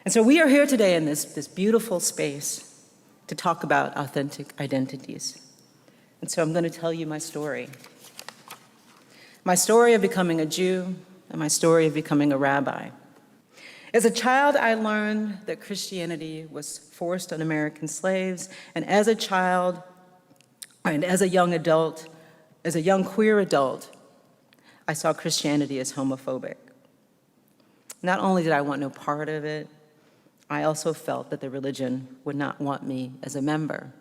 And so we are here today in this beautiful space to talk about authentic identities. And so I'm going to tell you my story of becoming a Jew and my story of becoming a rabbi. As a child, I learned that Christianity was forced on American slaves, and as a child, and as a young adult, as a young queer adult, I saw Christianity as homophobic. Not only did I want no part of it, I also felt that the religion would not want me as a member.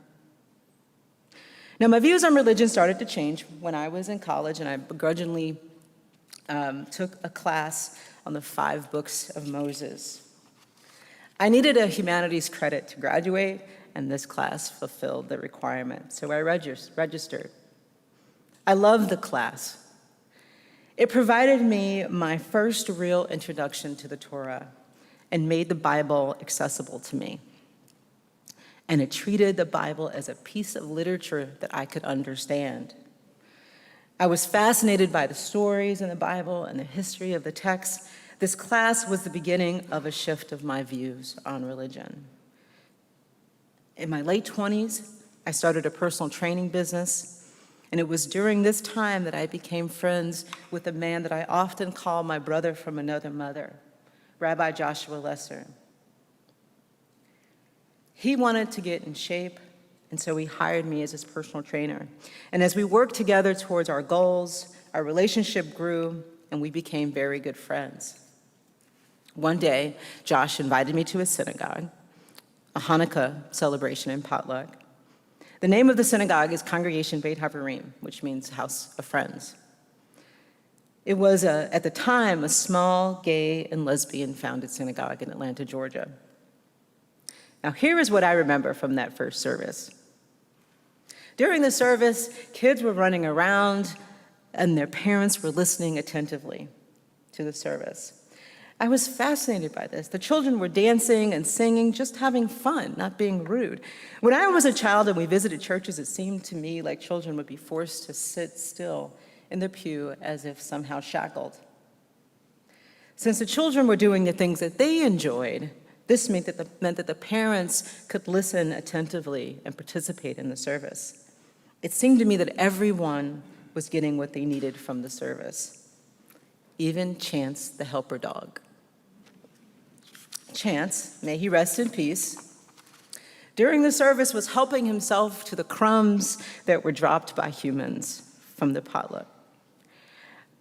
Now, my views on religion started to change when I was in college, and I begrudgingly took a class on the 5 books of Moses. I needed a humanities credit to graduate, and this class fulfilled the requirement, so I registered. I loved the class. It provided me my first real introduction to the Torah and made the Bible accessible to me. And it treated the Bible as a piece of literature that I could understand. I was fascinated by the stories in the Bible and the history of the text. This class was the beginning of a shift of my views on religion. In my late 20s, I started a personal training business, and it was during this time that I became friends with a man that I often call my brother from another mother, Rabbi Joshua Lesser. He wanted to get in shape, and so he hired me as his personal trainer. And as we worked together towards our goals, our relationship grew, and we became very good friends. One day, Josh invited me to his synagogue, a Hanukkah celebration and potluck. The name of the synagogue is Congregation Beit Havarim, which means House of Friends. It was, at the time, a small gay and lesbian founded synagogue in Atlanta, Georgia. Now, here is what I remember from that first service. During the service, kids were running around and their parents were listening attentively to the service. I was fascinated by this. The children were dancing and singing, just having fun, not being rude. When I was a child and we visited churches, it seemed to me like children would be forced to sit still in the pew as if somehow shackled. Since the children were doing the things that they enjoyed, this meant that the parents could listen attentively and participate in the service. It seemed to me that everyone was getting what they needed from the service, even Chance, the helper dog. Chance, may he rest in peace, during the service was helping himself to the crumbs that were dropped by humans from the potluck.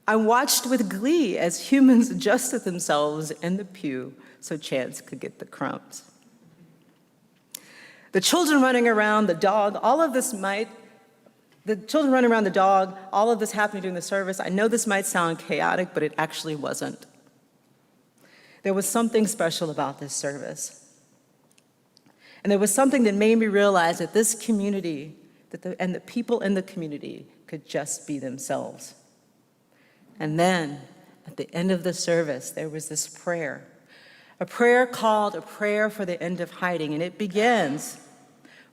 I watched with glee as humans adjusted themselves in the pew so Chance could get the crumbs. The children running around the dog, all of this happening during the service, I know this might sound chaotic, but it actually wasn't. There was something special about this service. And there was something that made me realize that this community, and the people in the community could just be themselves. And then, at the end of the service, there was this prayer. A prayer called a prayer for the end of hiding, and it begins,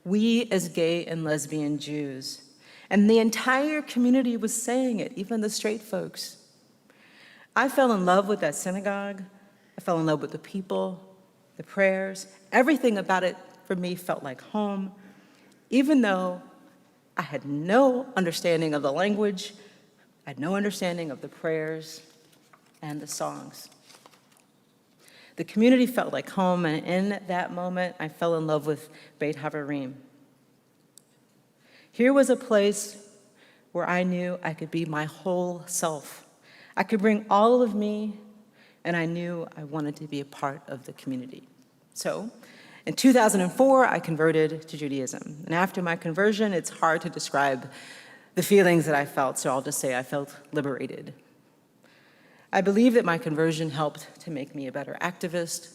"We as gay and lesbian Jews." And the entire community was saying it, even the straight folks. I fell in love with that synagogue. I fell in love with the people, the prayers. Everything about it for me felt like home, even though I had no understanding of the language, I had no understanding of the prayers and the songs. The community felt like home, and in that moment, I fell in love with Beit Havarim. Here was a place where I knew I could be my whole self. I could bring all of me, and I knew I wanted to be a part of the community. So, in 2004, I converted to Judaism. And after my conversion, it's hard to describe the feelings that I felt, so I'll just say I felt liberated. I believe that my conversion helped to make me a better activist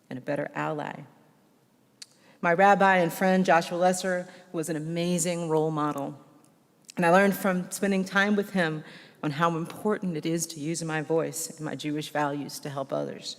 and a better ally. My rabbi and friend, Joshua Lesser, was an amazing role model. And I learned from spending time with him on how important it is to use my voice and my Jewish values to help others.